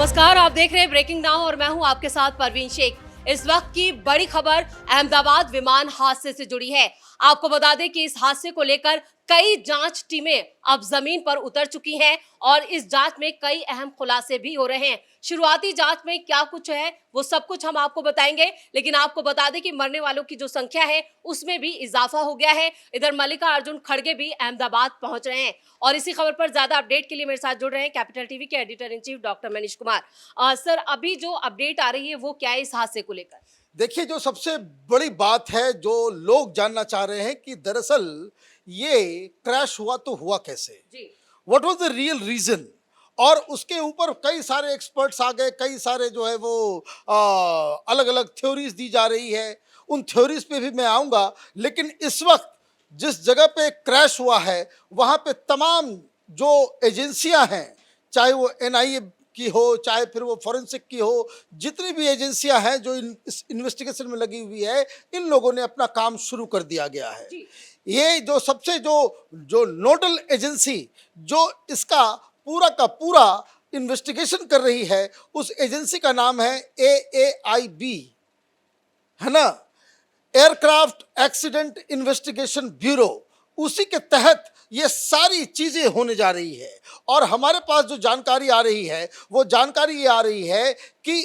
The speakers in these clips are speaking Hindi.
नमस्कार, आप देख रहे हैं ब्रेकिंग नाउ और मैं हूं आपके साथ परवीन शेख। इस वक्त की बड़ी खबर अहमदाबाद विमान हादसे से जुड़ी है। आपको बता दें कि इस हादसे को लेकर कई जांच टीमें अब जमीन पर उतर चुकी हैं और इस जांच में कई अहम खुलासे भी हो रहे हैं। शुरुआती जांच में क्या कुछ है वो सब कुछ हम आपको बताएंगे, लेकिन आपको बता दें कि मरने वालों की जो संख्या है उसमें भी इजाफा हो गया है। इधर मल्लिकार्जुन खड़गे भी अहमदाबाद पहुंच रहे हैं और इसी खबर पर ज्यादा अपडेट के लिए मेरे साथ जुड़ रहे हैं कैपिटल टीवी के editor in chief doctor Manish Kumar. Sir, अभी जो अपडेट आ रही है वो क्या है इस हादसे को लेकर? देखिए, जो सबसे बड़ी बात है जो लोग जानना चाह रहे हैं कि दरअसल ये क्रैश हुआ तो हुआ कैसे, जी। What was the real reason. और उसके ऊपर कई सारे एक्सपर्ट्स आ गए, कई सारे जो है वो अलग अलग थ्योरीज दी जा रही है। उन थ्योरीज पे भी मैं आऊंगा, लेकिन इस वक्त जिस जगह पे क्रैश हुआ है वहां पे तमाम जो एजेंसियां हैं, चाहे वो एनआईए की हो, चाहे फिर वो फॉरेंसिक की हो, जितनी भी एजेंसियां हैं जो इस इन्वेस्टिगेशन में लगी हुई है, इन लोगों ने अपना काम शुरू कर दिया गया है। जी। ये जो सबसे जो जो नोडल एजेंसी जो इसका पूरा का पूरा इन्वेस्टिगेशन कर रही है, उस एजेंसी का नाम है AAIB, है ना, एयरक्राफ्ट एक्सीडेंट इन्वेस्टिगेशन ब्यूरो। उसी के तहत ये सारी चीजें होने जा रही है। और हमारे पास जो जानकारी आ रही है वो जानकारी ये आ रही है कि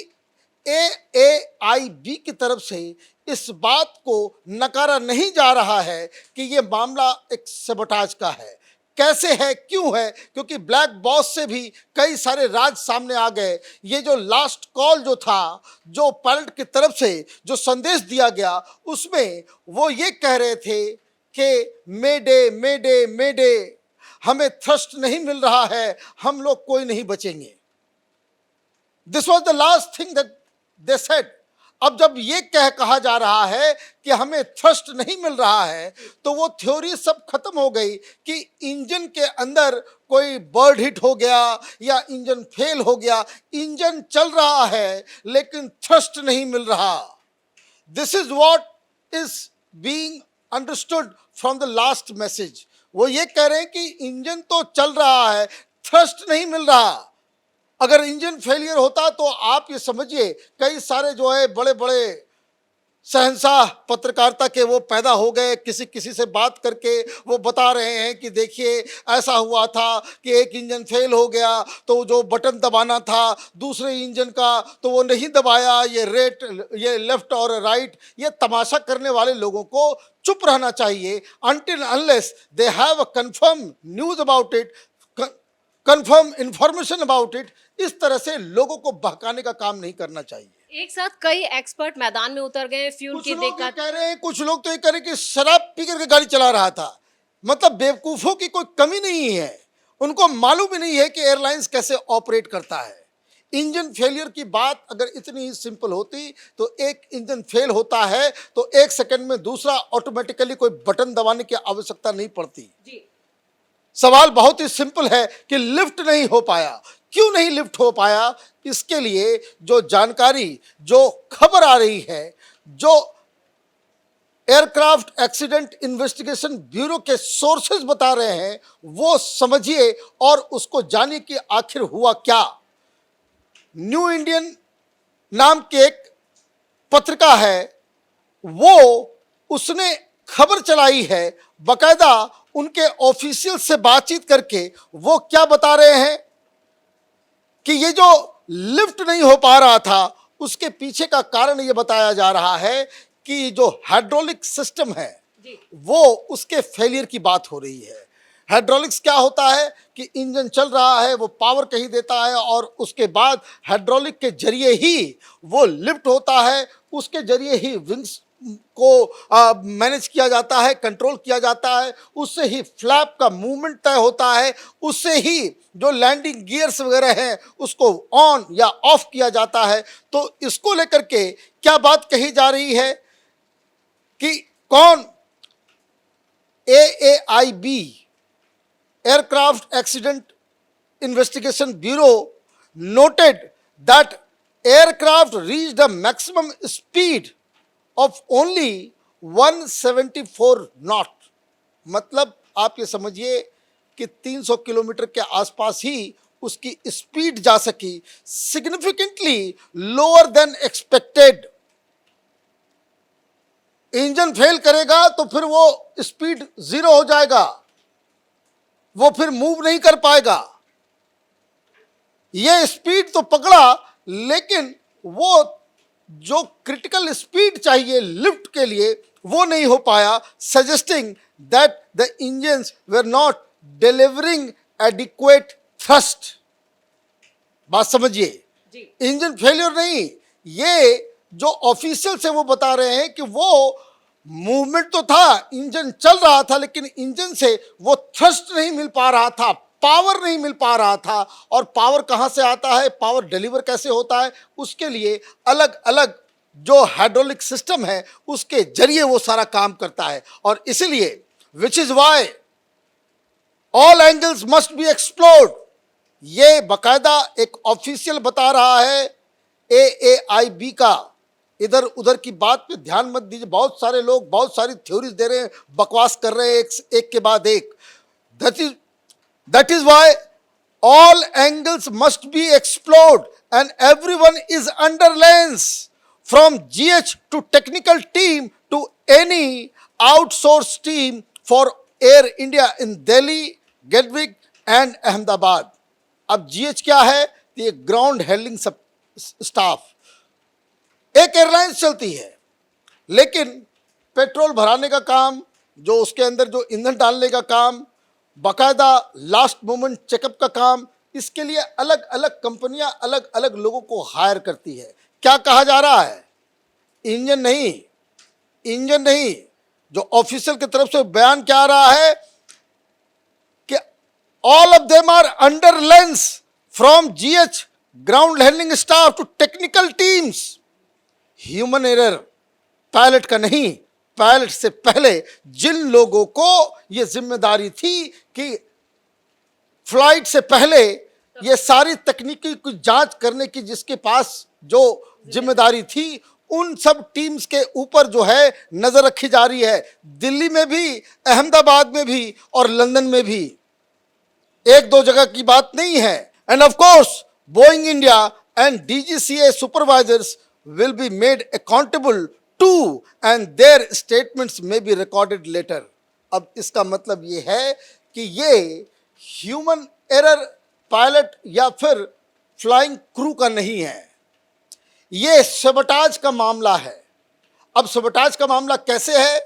AAIB की तरफ से इस बात को नकारा नहीं जा रहा है कि ये मामला एक सबोटाज का है। कैसे है, क्यों है? क्योंकि ब्लैक बॉस से भी कई सारे राज सामने आ गए। ये जो लास्ट कॉल जो था, जो पायलट की तरफ से जो संदेश दिया गया, उसमें वो ये कह रहे थे कि मेडे मेडे मेडे, हमें थ्रस्ट नहीं मिल रहा है, हम लोग कोई नहीं बचेंगे। This was the last thing that they said. अब जब ये कहा जा रहा है कि हमें थ्रस्ट नहीं मिल रहा है, तो वो थ्योरी सब खत्म हो गई कि इंजन के अंदर कोई बर्ड हिट हो गया या इंजन फेल हो गया। इंजन चल रहा है लेकिन थ्रस्ट नहीं मिल रहा। This is what is being understood from the last message. वो ये कह रहे हैं कि इंजन तो चल रहा है, थ्रस्ट नहीं मिल रहा। अगर इंजन फेलियर होता तो आप ये समझिए कई सारे जो है बड़े बड़े शहंशाह पत्रकारिता के वो पैदा हो गए। किसी किसी से बात करके वो बता रहे हैं कि देखिए ऐसा हुआ था कि एक इंजन फेल हो गया तो जो बटन दबाना था दूसरे इंजन का तो वो नहीं दबाया, ये लेफ्ट और राइट। ये तमाशा करने वाले लोगों को चुप रहना चाहिए until unless they have a confirmed news about it, confirm information about it. इस तरह से लोगों को बहकाने का काम नहीं करना चाहिए। एक साथ कई एक्सपर्ट मैदान में उतर गए फ्यूल कुछ की लोग ये दिक्कत। कह रहे हैं, कुछ लोग तो ये कह रहे हैं कि शराब पी करके गाड़ी चला रहा था। मतलब बेवकूफों की कोई कमी नहीं है, उनको मालूम ही नहीं है कि एयरलाइंस कैसे ऑपरेट करता है। इंजन फेलियर की बात अगर इतनी ही सिंपल होती तो एक इंजन फेल होता है तो एक सेकंड में दूसरा ऑटोमेटिकली कोई बटन दबाने की आवश्यकता नहीं पड़ती। जी। सवाल बहुत ही सिंपल है कि लिफ्ट नहीं हो पाया। क्यों नहीं लिफ्ट हो पाया? इसके लिए जो जानकारी, जो खबर आ रही है, जो एयरक्राफ्ट एक्सीडेंट इन्वेस्टिगेशन ब्यूरो के सोर्सेज बता रहे हैं, वो समझिए और उसको जानिए कि आखिर हुआ क्या। न्यू इंडियन नाम की एक पत्रिका है, वो उसने खबर चलाई है बकायदा उनके ऑफिशियल से बातचीत करके। वो क्या बता रहे हैं कि ये जो लिफ्ट नहीं हो पा रहा था उसके पीछे का कारण ये बताया जा रहा है कि जो हाइड्रोलिक सिस्टम है वो उसके फेलियर की बात हो रही है। हाइड्रोलिक्स क्या होता है कि इंजन चल रहा है, वो पावर कहीं देता है और उसके बाद हाइड्रोलिक के जरिए ही वो लिफ्ट होता है, उसके जरिए ही विंग्स को मैनेज किया जाता है, कंट्रोल किया जाता है, उससे ही फ्लैप का मूवमेंट तय होता है, उससे ही जो लैंडिंग गियर्स वगैरह हैं उसको ऑन या ऑफ किया जाता है। तो इसको लेकर के क्या बात कही जा रही है कि कौन? AAIB, Aircraft Accident Investigation Bureau, noted that aircraft reached a maximum speed of only 174 knot। मतलब आप ये समझिए कि 300 किलोमीटर के आसपास ही उसकी स्पीड जा सकी significantly lower than expected. Engine fail करेगा तो फिर वो स्पीड जीरो हो जाएगा, वो फिर मूव नहीं कर पाएगा। ये स्पीड तो पकड़ा, लेकिन वो जो क्रिटिकल स्पीड चाहिए लिफ्ट के लिए वो नहीं हो पाया, suggesting that the engines were not delivering adequate thrust. बात समझिए, जी इंजन फेलियर नहीं, ये जो ऑफिशियल है वो बता रहे हैं कि वो मूवमेंट तो था, इंजन चल रहा था, लेकिन इंजन से वो थ्रस्ट नहीं मिल पा रहा था, पावर नहीं मिल पा रहा था। और पावर कहां से आता है, पावर डिलीवर कैसे होता है, उसके लिए अलग अलग जो हाइड्रोलिक सिस्टम है उसके जरिए वो सारा काम करता है। और इसीलिए which is why all angles must be explored, ये बकायदा एक ऑफिशियल बता रहा है AAIB का। इधर उधर की बात पे ध्यान मत दीजिए, बहुत सारे लोग बहुत सारी थ्योरीज दे रहे हैं, बकवास कर रहे हैं एक के बाद एक। That is why all angles must be explored and everyone is under lens, from GH to technical team to any outsourced team for Air India in Delhi, Gatwick and Ahmedabad. अब GH क्या है, ये ग्राउंड हैंडलिंग स्टाफ। एक एयरलाइंस चलती है, लेकिन पेट्रोल भराने का काम, जो उसके अंदर जो ईंधन डालने का काम, बाकायदा लास्ट मोमेंट चेकअप का काम, इसके लिए अलग अलग कंपनियां अलग अलग लोगों को हायर करती है। क्या कहा जा रहा है, इंजन नहीं, इंजन नहीं, जो ऑफिशियल की तरफ से बयान क्या आ रहा है कि all of them are under lens from GH ground handling staff to technical teams. Human error pilot का नहीं, पायलट से पहले जिन लोगों को यह जिम्मेदारी थी कि फ्लाइट से पहले ये सारी तकनीकी की जांच करने की जिसके पास जो जिम्मेदारी थी, उन सब टीम्स के ऊपर जो है नजर रखी जा रही है। दिल्ली में भी, अहमदाबाद में भी और लंदन में भी, एक दो जगह की बात नहीं है। End of course Boeing India and DGCA supervisors will be made accountable too and their statements may be recorded later। अब इसका मतलब ये है कि ये ह्यूमन एरर पायलट या फिर फ्लाइंग क्रू का नहीं है, ये सबटाज का मामला है। अब सबटाज का मामला कैसे है,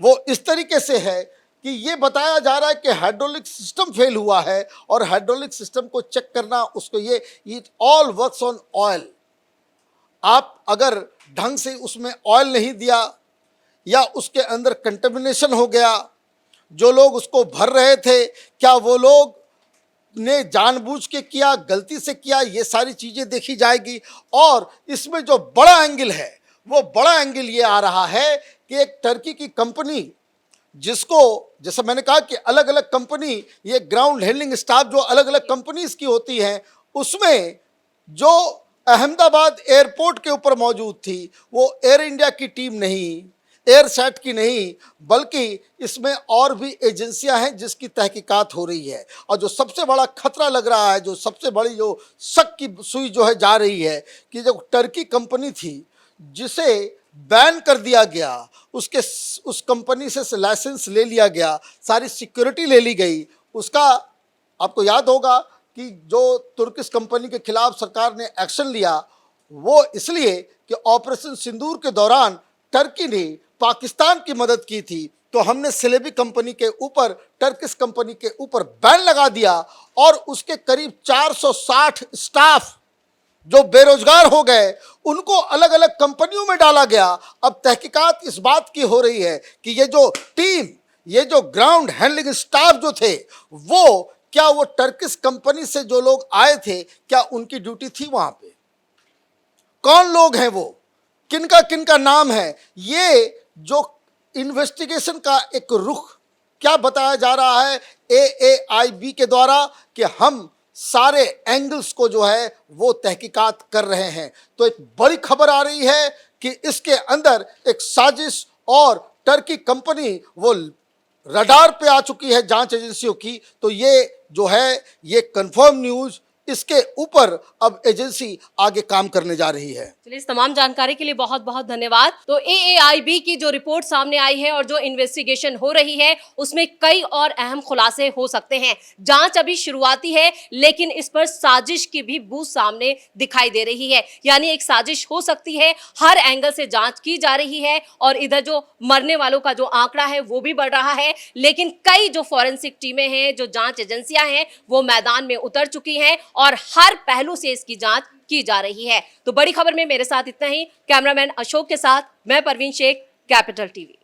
वो इस तरीके से है कि ये बताया जा रहा है कि हाइड्रोलिक सिस्टम फेल हुआ है और हाइड्रोलिक सिस्टम को चेक करना, उसको ये it all works on oil. आप अगर ढंग से उसमें ऑयल नहीं दिया या उसके अंदर कंटेमिनेशन हो गया, जो लोग उसको भर रहे थे, क्या वो लोग ने जानबूझ के किया, गलती से किया, ये सारी चीज़ें देखी जाएगी। और इसमें जो बड़ा एंगल है, वो बड़ा एंगल ये आ रहा है कि एक टर्की की कंपनी, जिसको जैसे मैंने कहा कि अलग अलग कंपनी, ये ग्राउंड हैंडलिंग स्टाफ जो अलग अलग कंपनीज की होती हैं, उसमें जो अहमदाबाद एयरपोर्ट के ऊपर मौजूद थी, वो एयर इंडिया की टीम नहीं, एयरसेट की नहीं, बल्कि इसमें और भी एजेंसियां हैं जिसकी तहकीकात हो रही है। और जो सबसे बड़ा खतरा लग रहा है, जो सबसे बड़ी जो शक की सुई जो है जा रही है, कि जो टर्की कंपनी थी जिसे बैन कर दिया गया, उस कंपनी से लाइसेंस ले लिया गया, सारी सिक्योरिटी ले ली गई। उसका आपको याद होगा कि जो तुर्किश कंपनी के खिलाफ सरकार ने एक्शन लिया, वो इसलिए कि ऑपरेशन सिंदूर के दौरान टर्की ने पाकिस्तान की मदद की थी, तो हमने सिलेबी कंपनी के ऊपर, टर्किश कंपनी के ऊपर बैन लगा दिया और उसके करीब 460 स्टाफ जो बेरोजगार हो गए, उनको अलग अलग कंपनियों में डाला गया। अब तहकीकात इस बात की हो रही है कि ये जो टीम, ये जो ग्राउंड हैंडलिंग स्टाफ जो थे, वो क्या वो टर्किश कंपनी से जो लोग आए थे, क्या उनकी ड्यूटी थी वहां पे? कौन लोग हैं वो, किनका नाम है? ये जो इन्वेस्टिगेशन का एक रुख क्या बताया जा रहा है AAIB के द्वारा कि हम सारे एंगल्स को जो है वो तहकीकात कर रहे हैं। तो एक बड़ी खबर आ रही है कि इसके अंदर एक साजिश, और टर्की कंपनी वो रडार पे आ चुकी है जांच एजेंसियों की। तो ये जो है ये कंफर्म न्यूज़ इसके ऊपर अब एजेंसी आगे काम करने जा रही है। चलिए, इस तमाम जानकारी के लिए बहुत बहुत धन्यवाद। तो एएआईबी की जो रिपोर्ट सामने आई है और जो इन्वेस्टिगेशन हो रही है उसमें कई और अहम खुलासे हो सकते हैं। जांच अभी शुरुआती है लेकिन इस पर साजिश की भी बू सामने दिखाई दे रही है, यानी एक साजिश हो सकती है। हर एंगल से जांच की जा रही है और इधर जो मरने वालों का जो आंकड़ा है वो भी बढ़ रहा है, लेकिन कई जो फॉरेंसिक टीमें हैं, जो जांच एजेंसियां हैं, वो मैदान में उतर चुकी हैं और हर पहलू से इसकी जांच की जा रही है। तो बड़ी खबर में मेरे साथ इतना ही। कैमरामैन अशोक के साथ मैं परवीन शेख, कैपिटल टीवी।